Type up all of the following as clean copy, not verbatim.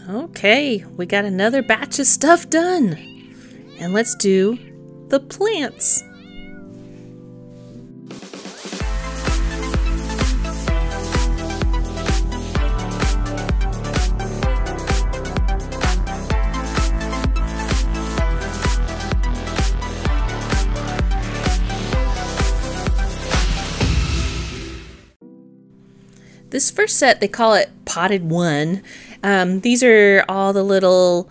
Okay, we got another batch of stuff done. And let's do the plants. This first set, they call it Potted 1. These are all the little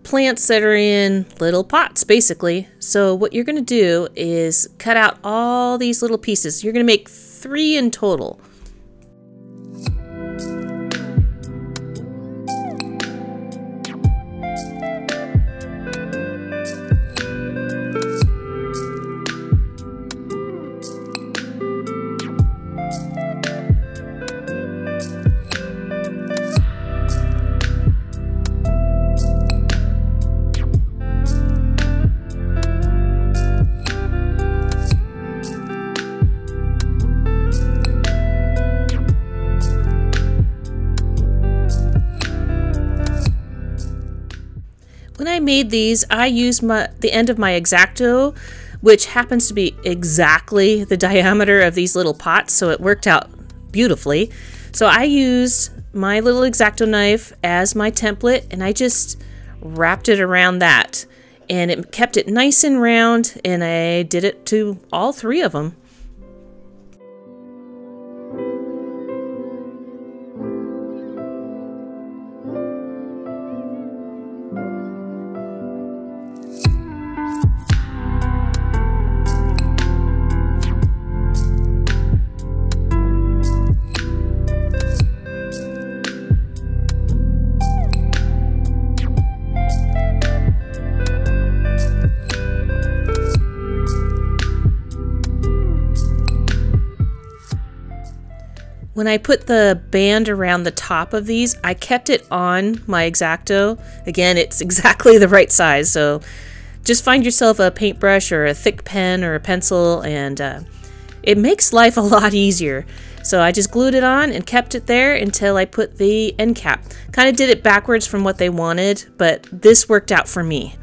plants that are in little pots, basically. So what you're going to do is cut out all these little pieces. You're going to make 3 in total. When I made these, I used the end of my X-Acto, which happens to be exactly the diameter of these little pots, so it worked out beautifully. So I used my little X-Acto knife as my template, and I just wrapped it around that. And it kept it nice and round, and I did it to all 3 of them. When I put the band around the top of these, I kept it on my X-Acto. Again, it's exactly the right size, so just find yourself a paintbrush or a thick pen or a pencil, and it makes life a lot easier. So I just glued it on and kept it there until I put the end cap. Kind of did it backwards from what they wanted, but this worked out for me.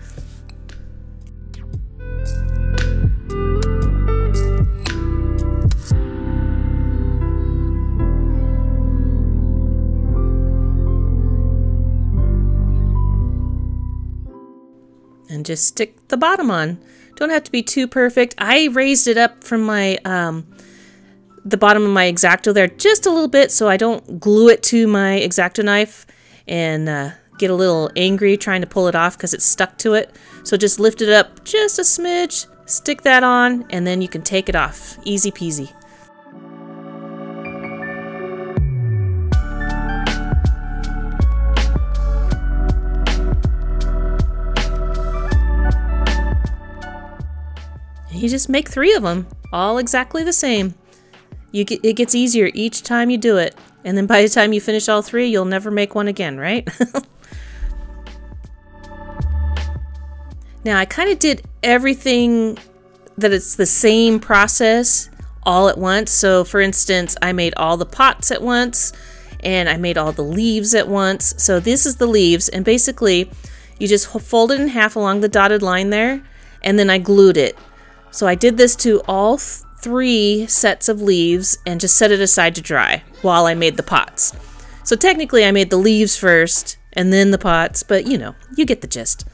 And just stick the bottom on. Don't have to be too perfect. I raised it up from my the bottom of my X-Acto there just a little bit so I don't glue it to my X-Acto knife and get a little angry trying to pull it off because it's stuck to it. So just lift it up just a smidge, stick that on, and then you can take it off. Easy peasy. You just make 3 of them, all exactly the same. It gets easier each time you do it, and then by the time you finish all 3, you'll never make one again, right? Now, I kind of did everything that it's the same process all at once. So, for instance, I made all the pots at once, and I made all the leaves at once. So this is the leaves, and basically, you just fold it in half along the dotted line there, and then I glued it. So I did this to all 3 sets of leaves and just set it aside to dry while I made the pots. So technically I made the leaves first and then the pots, but you know, you get the gist.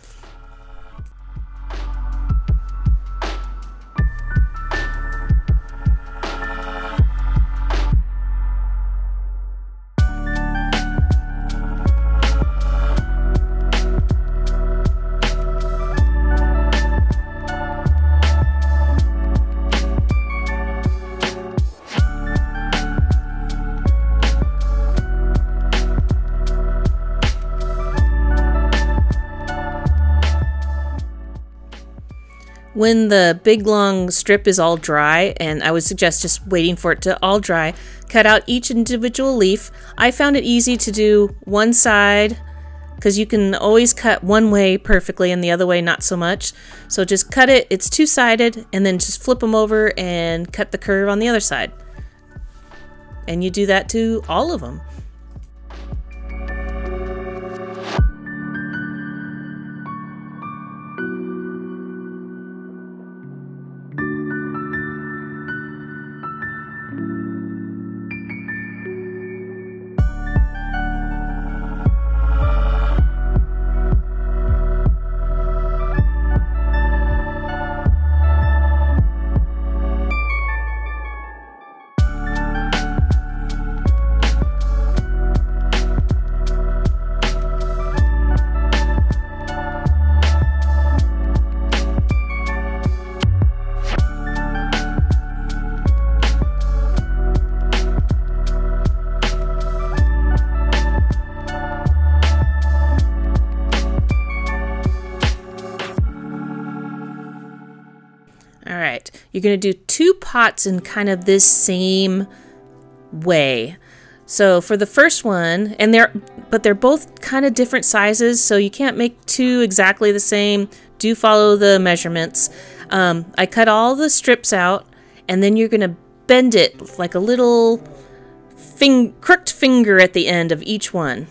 When the big long strip is all dry, and I would suggest just waiting for it to all dry, cut out each individual leaf. I found it easy to do one side because you can always cut one way perfectly and the other way not so much. So just cut it, it's 2-sided, and then just flip them over and cut the curve on the other side. And you do that to all of them. you're going to do 2 pots in kind of this same way. So for the first one, and they're both kind of different sizes, so you can't make 2 exactly the same. Do follow the measurements. I cut all the strips out, and then you're going to bend it like a little crooked finger at the end of each one.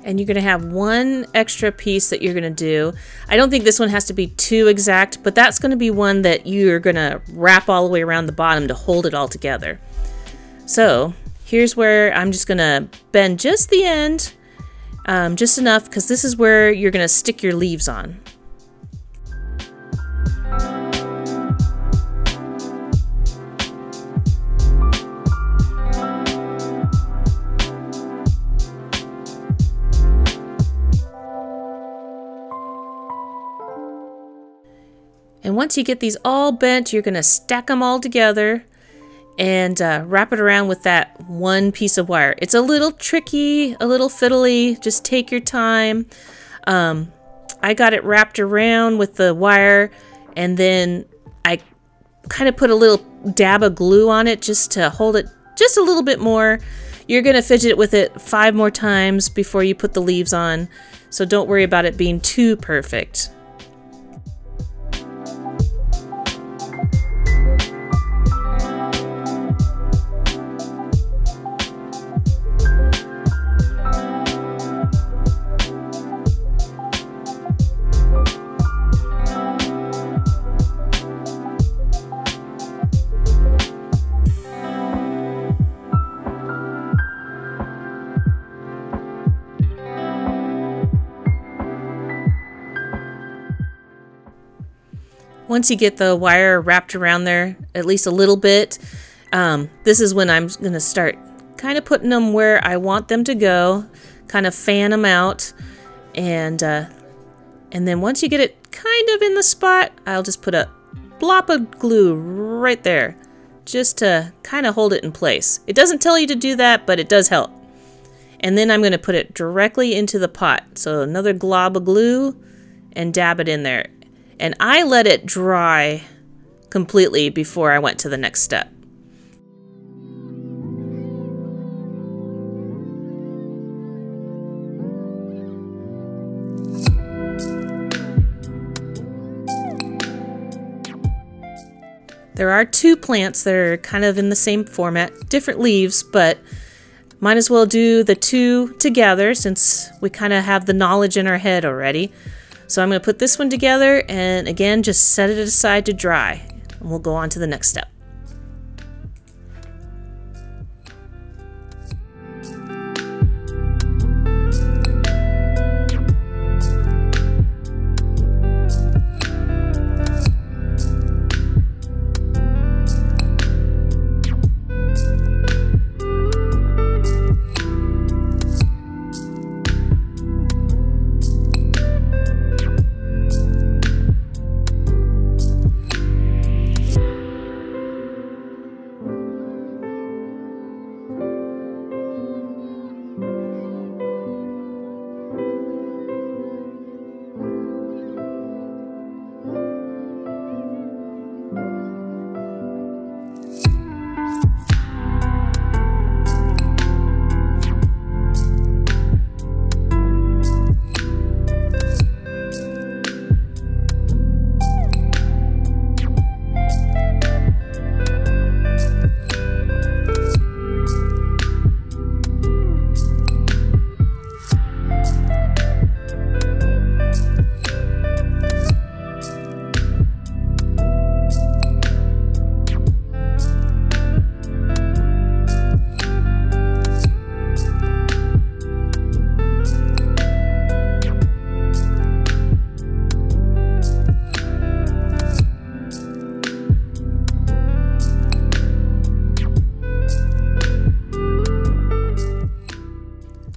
And you're going to have 1 extra piece that you're going to do. I don't think this one has to be too exact, but that's going to be one that you're going to wrap all the way around the bottom to hold it all together. So here's where I'm just going to bend just the end, just enough, because this is where you're going to stick your leaves on. And once you get these all bent, you're going to stack them all together and wrap it around with that 1 piece of wire. It's a little tricky, a little fiddly. Just take your time. I got it wrapped around with the wire, and then I kind of put a little dab of glue on it just to hold it just a little bit more. You're going to fidget with it 5 more times before you put the leaves on, so don't worry about it being too perfect. Once you get the wire wrapped around there at least a little bit, this is when I'm going to start kind of putting them where I want them to go, kind of fan them out, and then once you get it kind of in the spot, I'll just put a blop of glue right there just to kind of hold it in place. It doesn't tell you to do that, but it does help. And then I'm going to put it directly into the pot. So another glob of glue and dab it in there. And I let it dry completely before I went to the next step. There are 2 plants that are kind of in the same format, different leaves, but might as well do the 2 together since we kind of have the knowledge in our head already. So I'm going to put this one together and again just set it aside to dry, and we'll go on to the next step.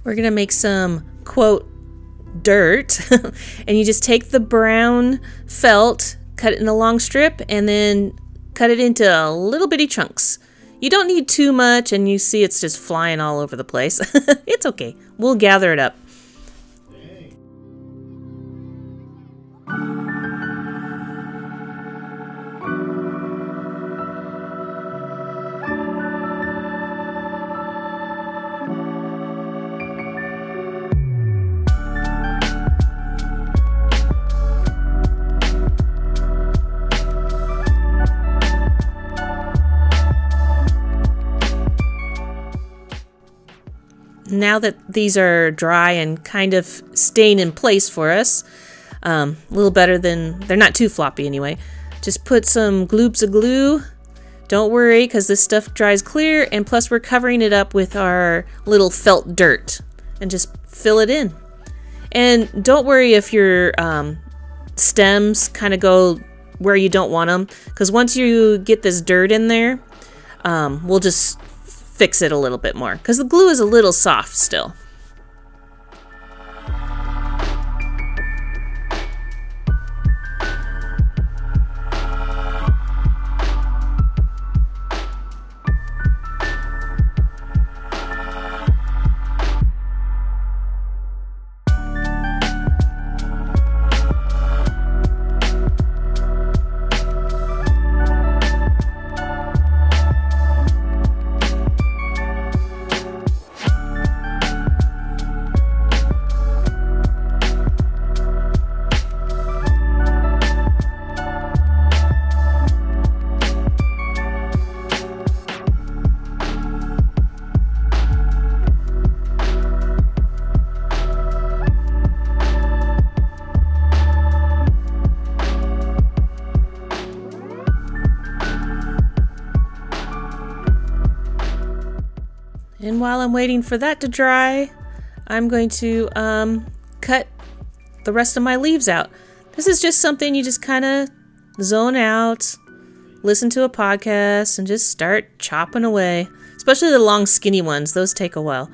We're going to make some, quote, dirt. And you just take the brown felt, cut it in a long strip, and then cut it into little bitty chunks. You don't need too much, and you see it's just flying all over the place. It's okay. We'll gather it up. now that these are dry and kind of staying in place for us, a little better than, they're not too floppy anyway. Just put some gloobs of glue. Don't worry, because this stuff dries clear, and plus we're covering it up with our little felt dirt, and just fill it in. And don't worry if your stems kind of go where you don't want them, because once you get this dirt in there, we'll just fix it a little bit more, because the glue is a little soft still. And while I'm waiting for that to dry, I'm going to cut the rest of my leaves out. This is just something you just kind of zone out, listen to a podcast, and just start chopping away. Especially the long skinny ones, those take a while.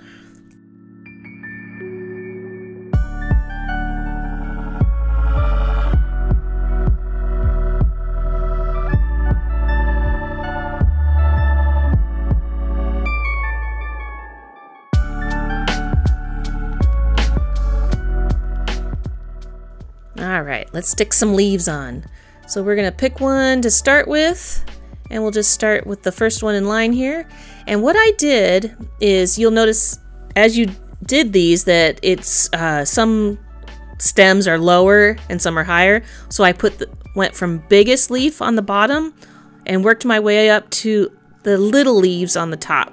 Alright, let's stick some leaves on. So we're going to pick one to start with, and we'll just start with the first one in line here. And what I did is, you'll notice as you did these that it's some stems are lower and some are higher. So I went from biggest leaf on the bottom and worked my way up to the little leaves on the top.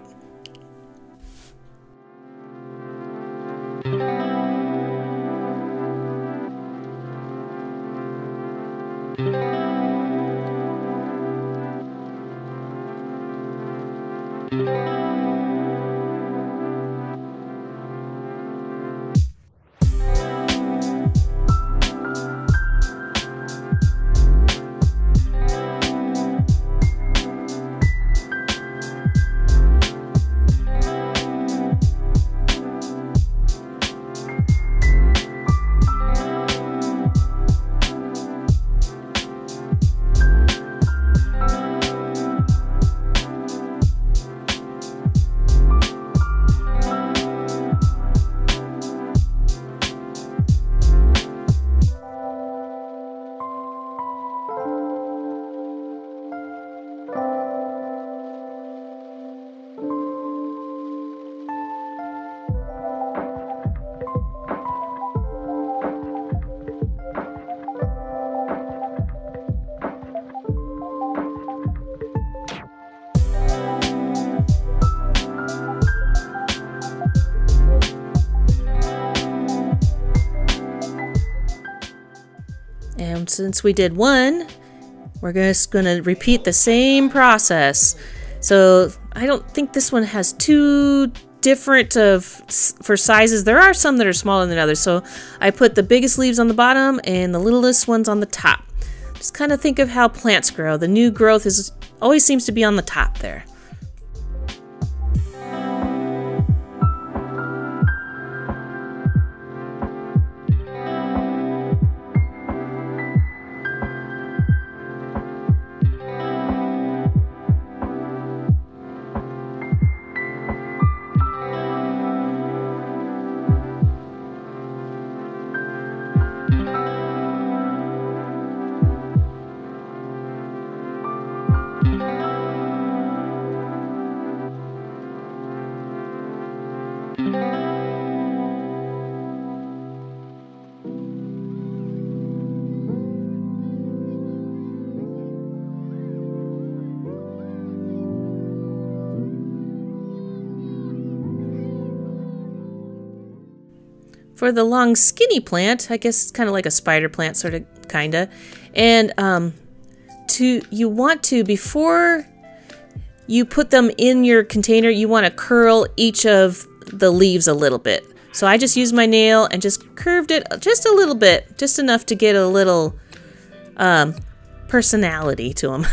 And since we did one, we're just going to repeat the same process. So I don't think this one has too different for sizes. There are some that are smaller than others. So I put the biggest leaves on the bottom and the littlest ones on the top. Just kind of think of how plants grow. The new growth always seems to be on the top there. for the long skinny plant, I guess it's kind of like a spider plant, sort of, kinda. And you want to, before you put them in your container, you want to curl each of the leaves a little bit. So I just used my nail and just curved it just a little bit, just enough to get a little personality to them.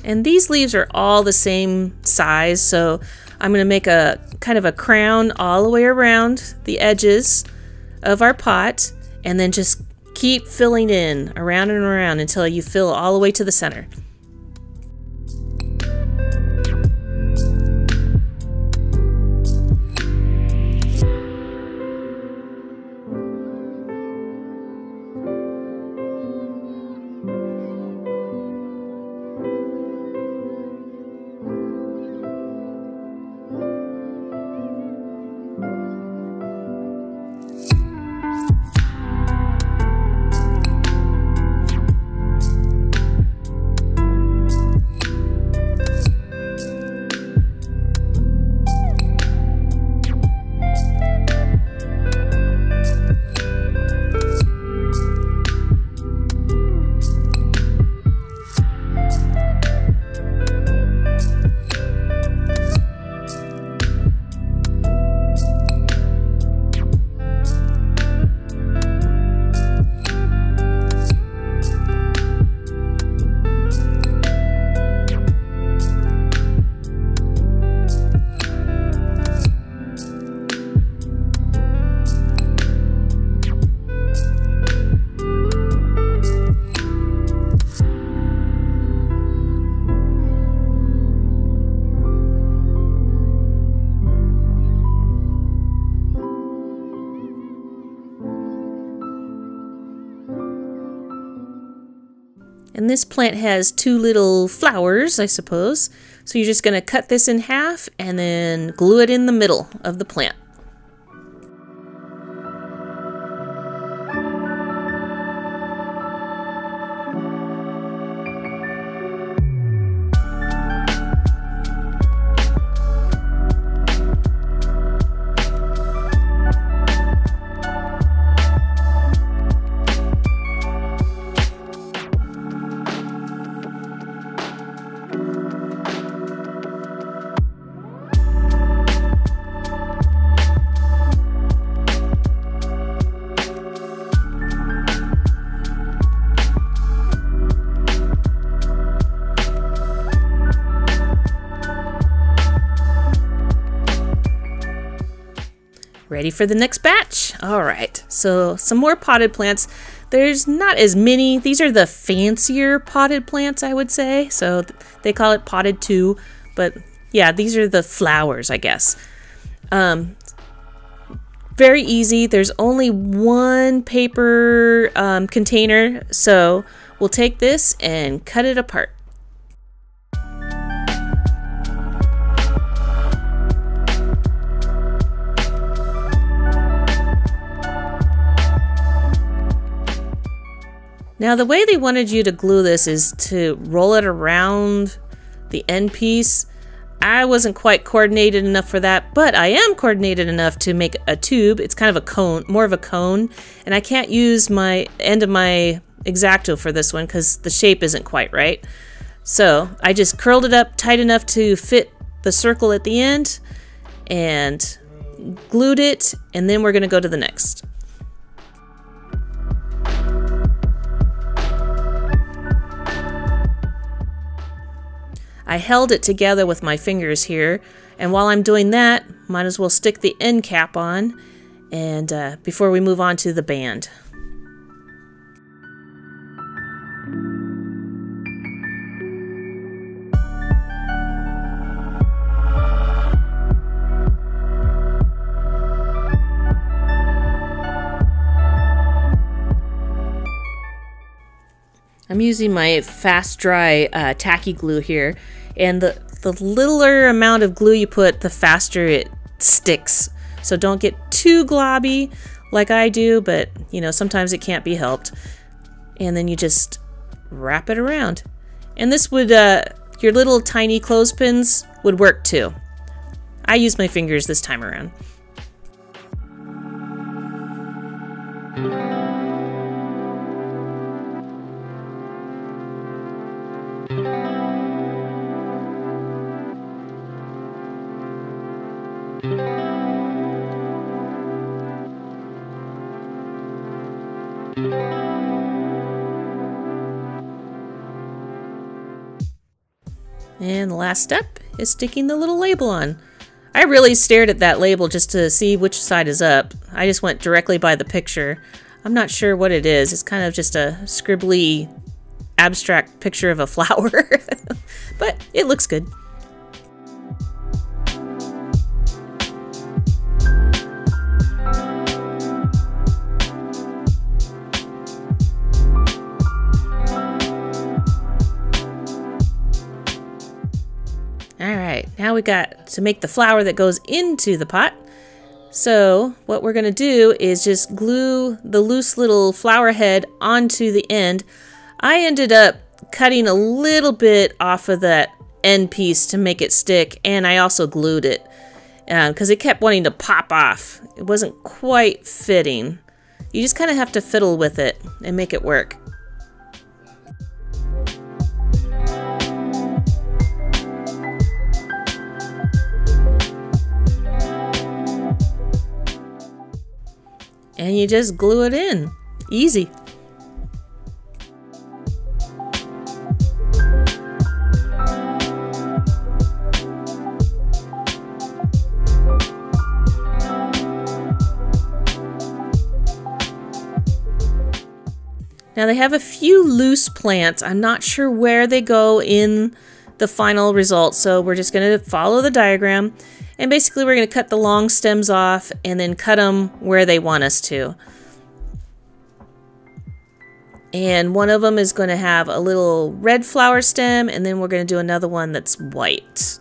And these leaves are all the same size, so I'm going to make a kind of a crown all the way around the edges of our pot, and then just keep filling in around and around until you fill all the way to the center. And this plant has two little flowers, I suppose. So you're just going to cut this in half and then glue it in the middle of the plant. Ready for the next batch? All right, so some more potted plants. There's not as many. These are the fancier potted plants, I would say. So they call it potted too, but yeah, these are the flowers, I guess. Very easy. There's only one paper container, so we'll take this and cut it apart. Now the way they wanted you to glue this is to roll it around the end piece. I wasn't quite coordinated enough for that, but I am coordinated enough to make a tube. It's kind of a cone, more of a cone, and I can't use my end of my X-Acto for this one because the shape isn't quite right. So I just curled it up tight enough to fit the circle at the end and glued it, and then we're going to go to the next. I held it together with my fingers here, and while I'm doing that, might as well stick the end cap on and before we move on to the band. I'm using my fast dry tacky glue here, and the littler amount of glue you put, the faster it sticks. So don't get too globby like I do, but you know, sometimes it can't be helped. And then you just wrap it around. And this would, your little tiny clothespins would work too. I used my fingers this time around. And the last step is sticking the little label on. I really stared at that label just to see which side is up. I just went directly by the picture. I'm not sure what it is. It's kind of just a scribbly, abstract picture of a flower. But it looks good. Alright, now we got to make the flower that goes into the pot. So what we're going to do is just glue the loose little flower head onto the end. I ended up cutting a little bit off of that end piece to make it stick, and I also glued it because it kept wanting to pop off. It wasn't quite fitting. You just kind of have to fiddle with it and make it work. And you just glue it in. Easy. Now they have a few loose plants. I'm not sure where they go in the final result, so we're just going to follow the diagram. And basically we're going to cut the long stems off and then cut them where they want us to. And one of them is going to have a little red flower stem, and then we're going to do another one that's white.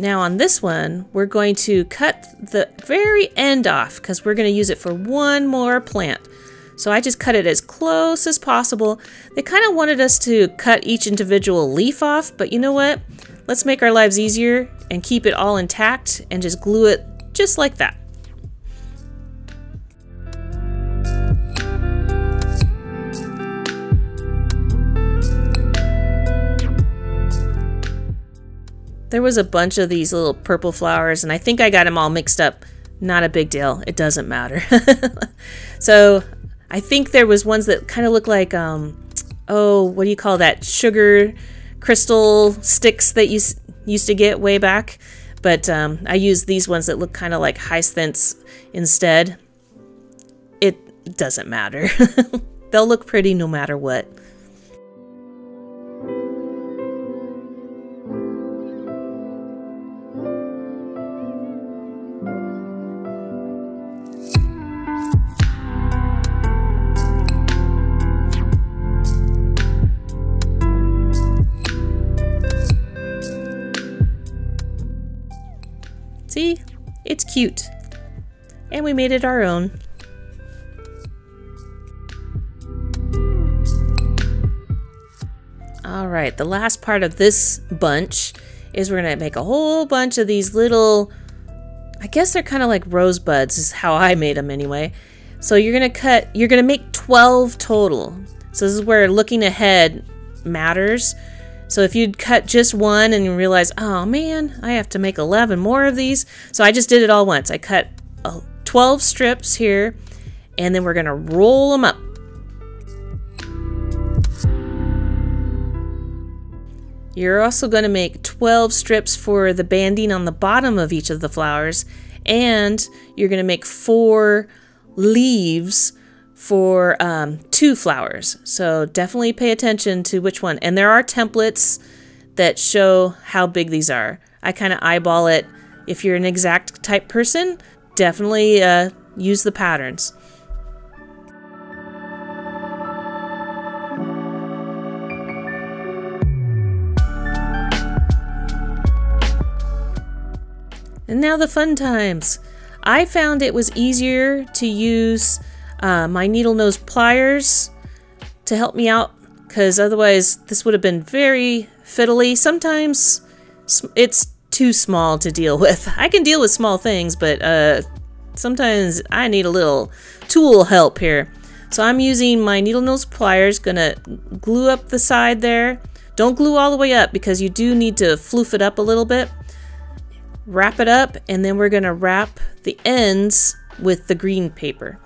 Now on this one, we're going to cut the very end off because we're going to use it for one more plant. So I just cut it as close as possible. They kind of wanted us to cut each individual leaf off, but you know what? Let's make our lives easier and keep it all intact and just glue it just like that. There was a bunch of these little purple flowers, and I think I got them all mixed up. Not a big deal. It doesn't matter. So I think there was ones that kind of look like, oh, what do you call that? Sugar crystal sticks that you used to get way back. But I used these ones that look kind of like hyacinths instead. It doesn't matter. They'll look pretty no matter what. See? It's cute. And we made it our own. Alright, the last part of this bunch is we're going to make a whole bunch of these little, I guess they're kind of like rosebuds is how I made them anyway. So you're going to make 12 total. So this is where looking ahead matters. So if you'd cut just one and you realize, oh man, I have to make 11 more of these. So I just did it all once. I cut 12 strips here, and then we're going to roll them up. You're also going to make 12 strips for the banding on the bottom of each of the flowers, and you're going to make 4 leaves for 2 flowers. So definitely pay attention to which one. And there are templates that show how big these are. I kind of eyeball it. If you're an exact type person, definitely use the patterns. And now the fun times. I found it was easier to use my needle nose pliers to help me out, because otherwise this would have been very fiddly. Sometimes it's too small to deal with. I can deal with small things, but sometimes I need a little tool help here. So I'm using my needle nose pliers, gonna glue up the side there. Don't glue all the way up because you do need to floof it up a little bit. Wrap it up, and then we're gonna wrap the ends with the green paper.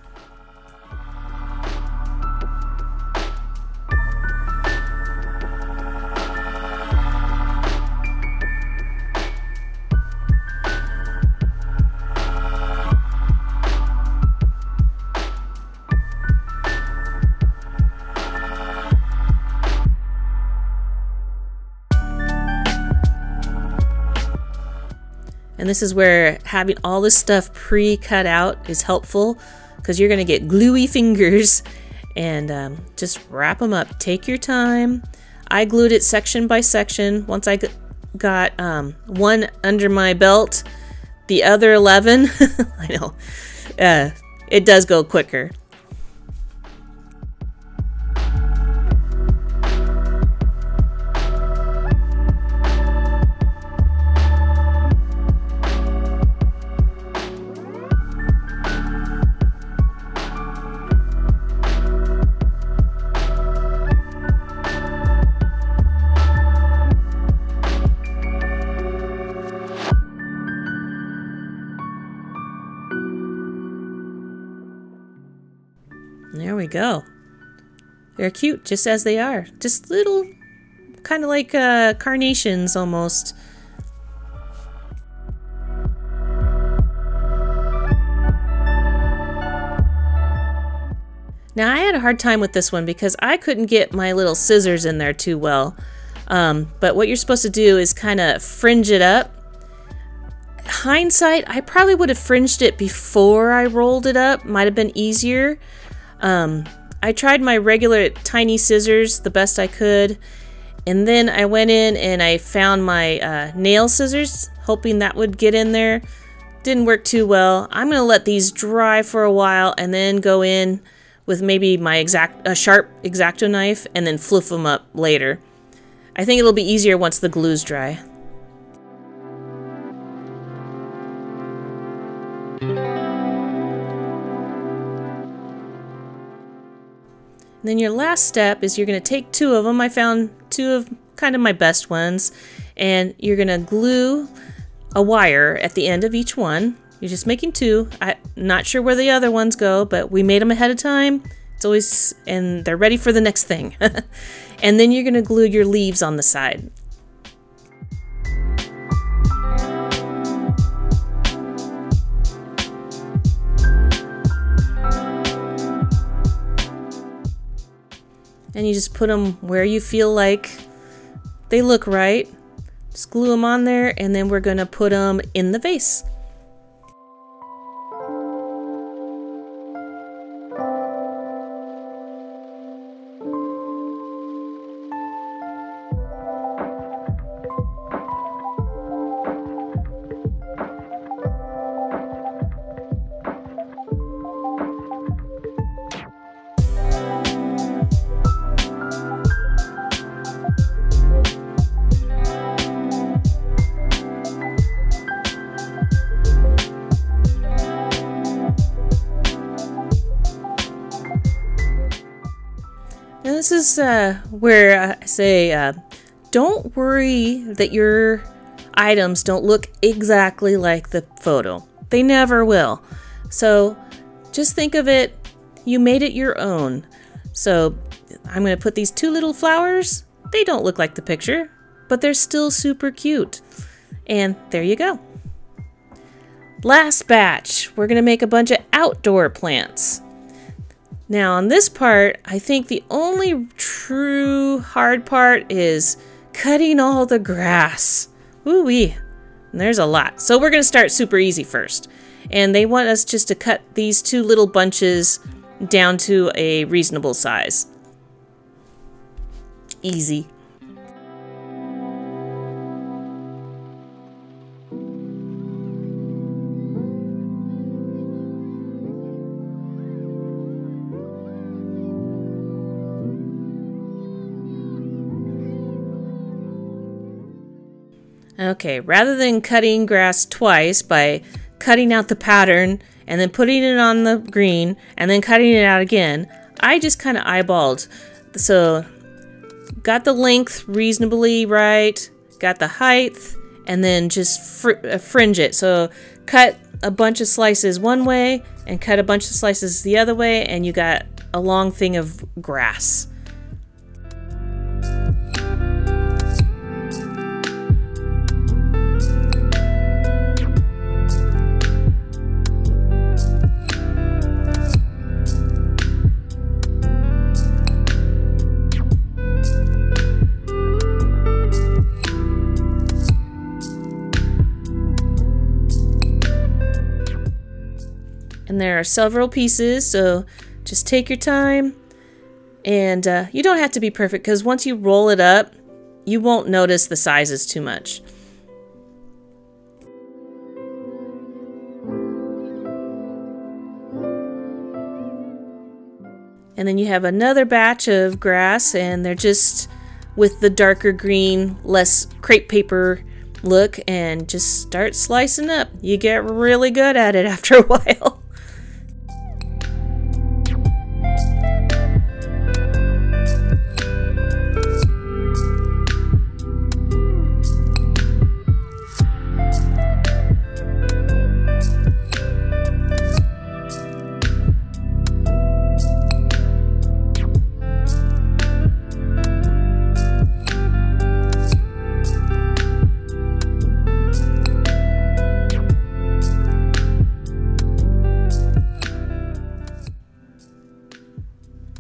And this is where having all this stuff pre-cut out is helpful, because you're going to get gluey fingers. And just wrap them up. Take your time. I glued it section by section. Once I got one under my belt, the other 11, I know, it does go quicker. There we go. They're cute just as they are. Just little, kind of like carnations almost. Now I had a hard time with this one because I couldn't get my little scissors in there too well. But what you're supposed to do is kind of fringe it up. Hindsight, I probably would have fringed it before I rolled it up. Might have been easier. I tried my regular tiny scissors the best I could, and then I went in and I found my nail scissors, hoping that would get in there. Didn't work too well. I'm gonna let these dry for a while and then go in with maybe my sharp X-Acto knife and then floof them up later. I think it'll be easier once the glue's dry. And then your last step is you're going to take 2 of them. I found 2 of kind of my best ones. And you're going to glue a wire at the end of each one. You're just making 2. I'm not sure where the other ones go, but we made them ahead of time. It's always, and they're ready for the next thing. And then you're going to glue your leaves on the side. And you just put them where you feel like they look right. Just glue them on there, and then we're gonna put them in the vase. Now this is where I say, don't worry that your items don't look exactly like the photo. They never will. So just think of it, you made it your own. So I'm going to put these 2 little flowers. They don't look like the picture, but they're still super cute. And there you go. Last batch, we're going to make a bunch of outdoor plants. Now on this part, I think the only true hard part is cutting all the grass. Woo-wee. And there's a lot. So we're going to start super easy first. And they want us just to cut these 2 little bunches down to a reasonable size. Easy. Okay, rather than cutting grass twice by cutting out the pattern and then putting it on the green and then cutting it out again, I just kind of eyeballed. So got the length reasonably right, got the height, and then just fringe it. So cut a bunch of slices one way and cut a bunch of slices the other way, and you got a long thing of grass. And there are several pieces, so just take your time. And you don't have to be perfect, because once you roll it up, you won't notice the sizes too much. And then you have another batch of grass, and they're just with the darker green, less crepe paper look, and just start slicing up. You get really good at it after a while.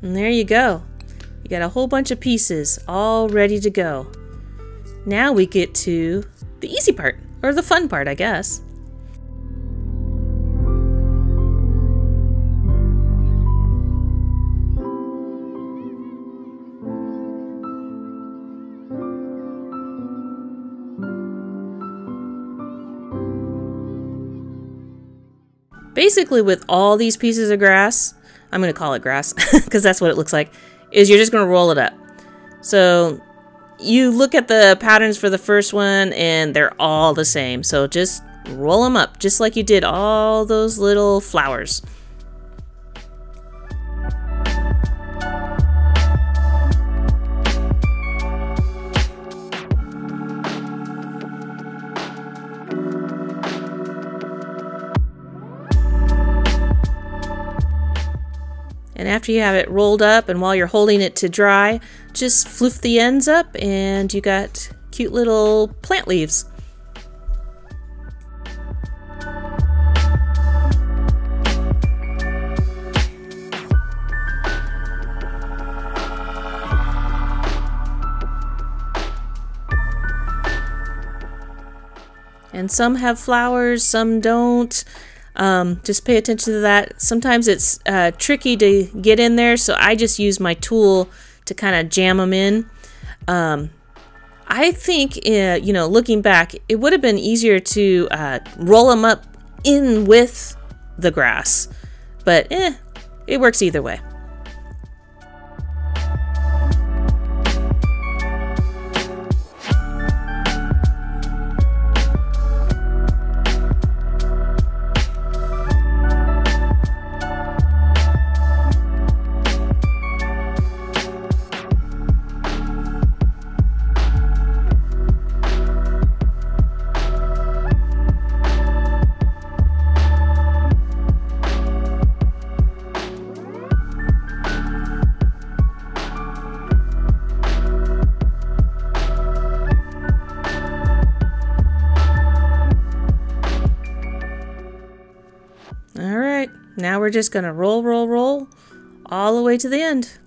And there you go. You got a whole bunch of pieces all ready to go. Now we get to the easy part, or the fun part, I guess. Basically, with all these pieces of grass, I'm going to call it grass because that's what it looks like, is you're just going to roll it up. So you look at the patterns for the first one and they're all the same. So just roll them up just like you did all those little flowers. And after you have it rolled up, and while you're holding it to dry, just floof the ends up and you got cute little plant leaves. And some have flowers, some don't. Just pay attention to that. Sometimes it's tricky to get in there, so I just use my tool to kind of jam them in. I think, you know, looking back, it would have been easier to roll them up in with the grass, but it works either way. Alright, now we're just going to roll all the way to the end.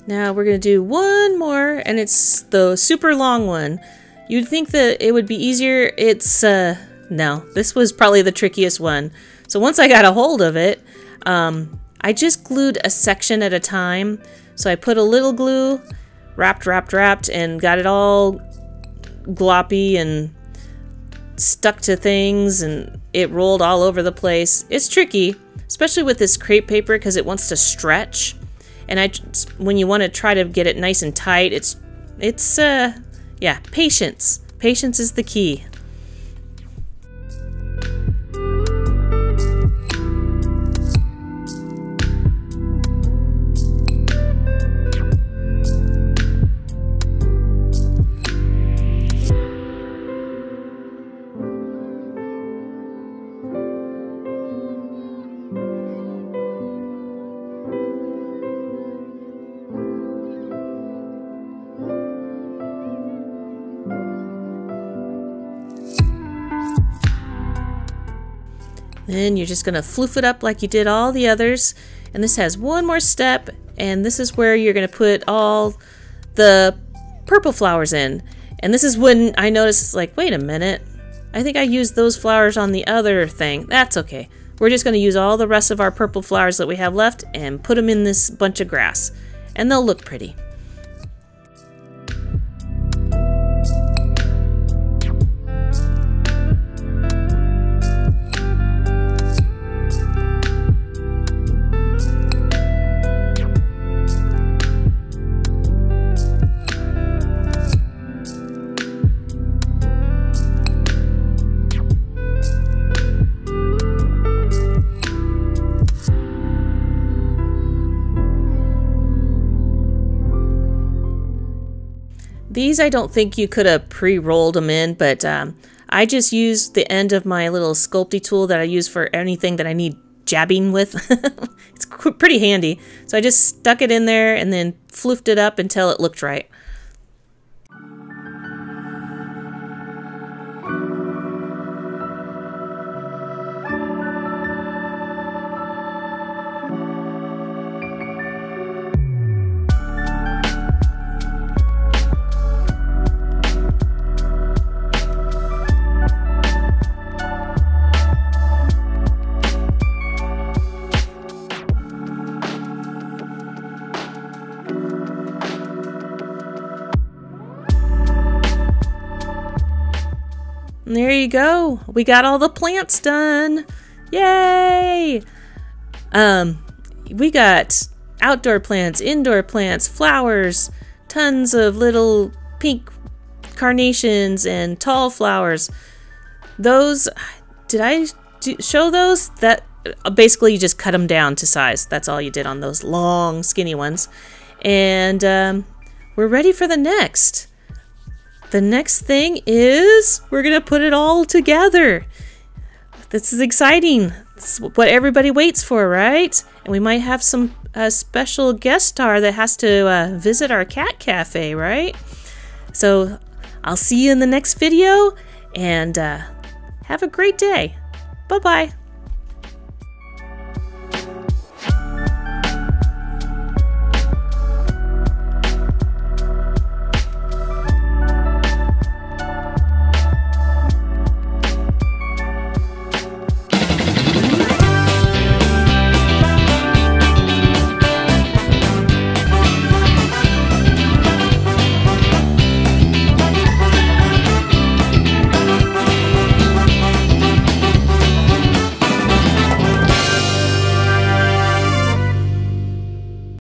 Now we're going to do one more, and it's the super long one. You'd think that it would be easier. It's, no, this was probably the trickiest one. So once I got a hold of it, I just glued a section at a time. So I put a little glue, wrapped, and got it all gloppy and stuck to things, and it rolled all over the place. It's tricky, especially with this crepe paper because it wants to stretch. And when you want to try to get it nice and tight, yeah, patience. Patience is the key. Then you're just going to floof it up like you did all the others. And this has one more step, and this is where you're going to put all the purple flowers in. And this is when I noticed, like, wait a minute, I think I used those flowers on the other thing. That's okay. We're just going to use all the rest of our purple flowers that we have left and put them in this bunch of grass. And they'll look pretty. These I don't think you could have pre-rolled them in, but I just used the end of my little sculpty tool that I use for anything that I need jabbing with. It's pretty handy. So I just stuck it in there and then floofed it up until it looked right. And there you go. We got all the plants done. Yay! We got outdoor plants, indoor plants, flowers, tons of little pink carnations and tall flowers. Those, did I show those? That basically you just cut them down to size. That's all you did on those long, skinny ones. And we're ready for the next. The next thing is we're going to put it all together. This is exciting. This is what everybody waits for, right? And we might have some special guest star that has to visit our cat cafe, right? So I'll see you in the next video, and have a great day. Bye-bye.